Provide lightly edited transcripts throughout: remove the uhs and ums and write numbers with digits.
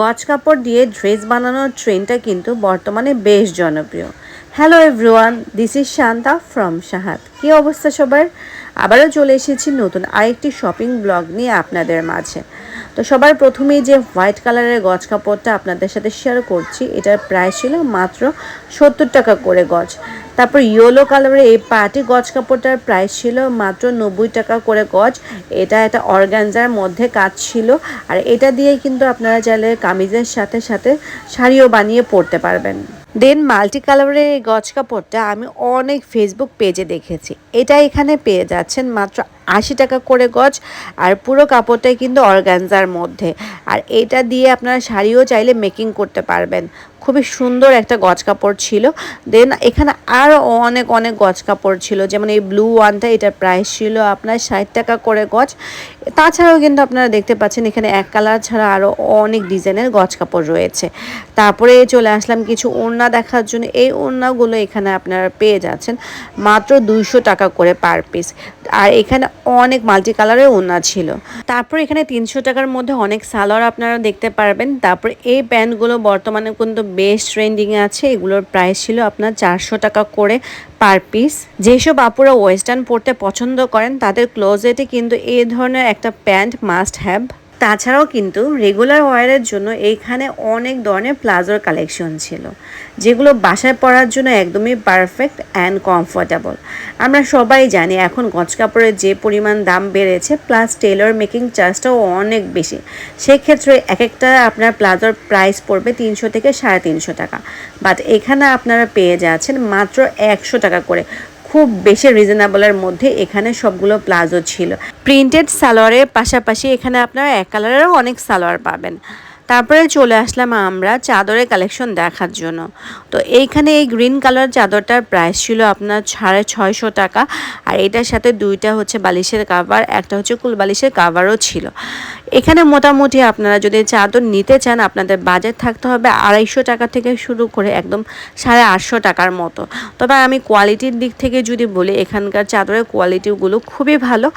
গজ কাপড় দিয়ে ড্রেস বানানোর ট্রেন্ডটা কিন্তু বর্তমানে বেশ জনপ্রিয়। Hello everyone, this is Shanta from শাহাদ। কী অবস্থা সবার? আবারও চলে এসেছি নতুন আরেকটি শপিং ব্লগ নিয়ে আপনাদের মাঝে। তো সবার প্রথমেই যে হোয়াইট কালারের গজ কাপড়টা আপনাদের সাথে শেয়ার করছি, এটার প্রাইস ছিল মাত্র 70 টাকা করে গজ। তারপর ইয়েলো কালারের এই পার্টি গজ কাপড়টার প্রাইস ছিল মাত্র 90 টাকা করে গজ। এটা একটা অর্গানজার মধ্যে কাজ ছিল, আর এটা দিয়ে কিন্তু আপনারা চাইলে কামিজের সাথে সাথে শাড়িও বানিয়ে পরতে পারবেন। দেন মাল্টি কালারের এই গজ কাপড়টা আমি অনেক ফেসবুক পেজে দেখেছি। এটা এখানে পেয়ে যাচ্ছেন মাত্র 80 টাকা করে গজ, আর পুরো কাপড়টাই কিন্তু অর্গানজার মধ্যে। আর এটা দিয়ে আপনারা শাড়িও চাইলে মেকিং করতে পারবেন। খুবই সুন্দর একটা গজ কাপড় ছিল। দেন এখানে আরও অনেক অনেক গজ কাপড় ছিল, যেমন এই ব্লু ওয়ানটা, এটার প্রাইস ছিল আপনার 60 টাকা করে গজ। তাছাড়াও কিন্তু আপনারা দেখতে পাচ্ছেন এখানে এক কালার ছাড়া আরও অনেক ডিজাইনের গজ কাপড় রয়েছে। তারপরে চলে আসলাম কিছু ওড়না দেখার জন্য। এই ওড়নাগুলো এখানে আপনারা পেয়ে যাচ্ছেন মাত্র 200 টাকা করে পার পিস। আর এখানে অনেক মাল্টি কালারের ওড়না ছিল। তারপর এখানে 300 টাকার মধ্যে অনেক সালোয়ার আপনারা দেখতে পারবেন। তারপর এই প্যান্টগুলো বর্তমানে কিন্তু বেশ ট্রেন্ডিংয়ে আছে। এগুলোর প্রাইস ছিল আপনার 400 টাকা করে পার পিস। যেসব আপুরা ওয়েস্টার্ন পরতে পছন্দ করেন তাদের ক্লোজেটে কিন্তু এই ধরনের একটা প্যান্ট মাস্ট হ্যাভ। তাছাড়াও কিন্তু রেগুলার ওয়ারের জন্য এইখানে অনেক ধরনের প্লাজোর কালেকশন ছিল, যেগুলো বাসায় পরার জন্য একদমই পারফেক্ট অ্যান্ড কমফোর্টেবল। আমরা সবাই জানি এখন গজ কাপড়ের যে পরিমাণ দাম বেড়েছে, প্লাস টেলর মেকিং চার্জটাও অনেক বেশি। সেক্ষেত্রে এক একটা আপনার প্লাজোর প্রাইস পড়বে 300 থেকে 350 টাকা, বাট এখানে আপনারা পেয়ে যাচ্ছেন মাত্র 100 টাকা করে। খুব বেশি রিজনেবলের মধ্যে এখানে সবগুলো প্লাজো ছিল। প্রিন্টেড সালোয়ারের পাশাপাশি এখানে আপনারা এক কালারেরও অনেক সালোয়ার পাবেন। তারপরে চলে আসলাম আমরা চাদরের কালেকশন দেখার জন্য। তো এইখানে এই গ্রিন কালার চাদরটার প্রাইস ছিল আপনার 650 টাকা, আর এটার সাথে দুইটা হচ্ছে বালিশের কাভার, একটা হচ্ছে কুল বালিশের কাভারও ছিল। এখানে মোটামুটি আপনারা যদি চাদর নিতে চান আপনাদের বাজেট থাকতে হবে 250 টাকা থেকে শুরু করে একদম 850 টাকার মতো। তবে আমি কোয়ালিটির দিক থেকে যদি বলি, এখানকার চাদরের কোয়ালিটিগুলো খুবই ভালো।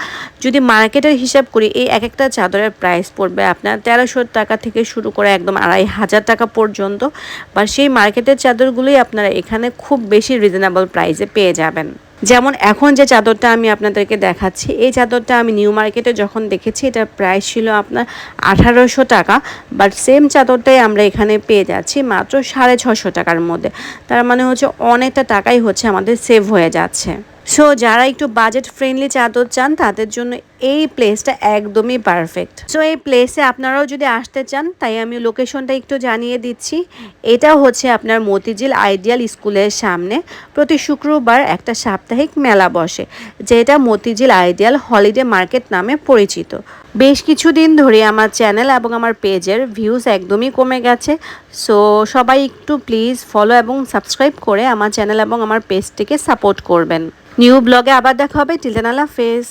যদি মার্কেটের হিসাব করি, এই এক একটা চাদরের প্রাইস পড়বে আপনার 1300 টাকা থেকে শুরু করে একদম 2500 টাকা পর্যন্ত। বা সেই মার্কেটের চাদরগুলোই আপনারা এখানে খুব বেশি রিজনেবল প্রাইসে পেয়ে যাবেন। যেমন এখন যে চাদরটা আমি আপনাদেরকে দেখাচ্ছি, এই চাদরটা আমি নিউ মার্কেটে যখন দেখেছি এটার প্রাইস ছিল আপনার 1800 টাকা, বাট সেম চাদরটাই আমরা এখানে পেয়ে যাচ্ছি মাত্র 650 টাকার মধ্যে। তার মানে হচ্ছে অনেকটা টাকাই হচ্ছে আমাদের সেভ হয়ে যাচ্ছে। সো যারা একটু বাজেট ফ্রেন্ডলি চাদর চান তাদের জন্য এই প্লেসটা একদমই পারফেক্ট। সো এই প্লেসে আপনারাও যদি আসতে চান, তাই আমি লোকেশনটা একটু জানিয়ে দিচ্ছি। এটা হচ্ছে আপনার মতিঝিল আইডিয়াল স্কুলের সামনে প্রতি শুক্রবার একটা সাপ্তাহিক মেলা বসে, যেটা মতিঝিল আইডিয়াল হলিডে মার্কেট নামে পরিচিত। বেশ কিছুদিন ধরে আমার চ্যানেল এবং আমার পেজের ভিউজ একদমই কমে গেছে। সো সবাই একটু প্লিজ ফলো এবং সাবস্ক্রাইব করে আমার চ্যানেল এবং আমার পেজটিকে সাপোর্ট করবেন। নিউ ব্লগে আবার দেখা হবে। টিল দেন আল্লাহ হাফেজ।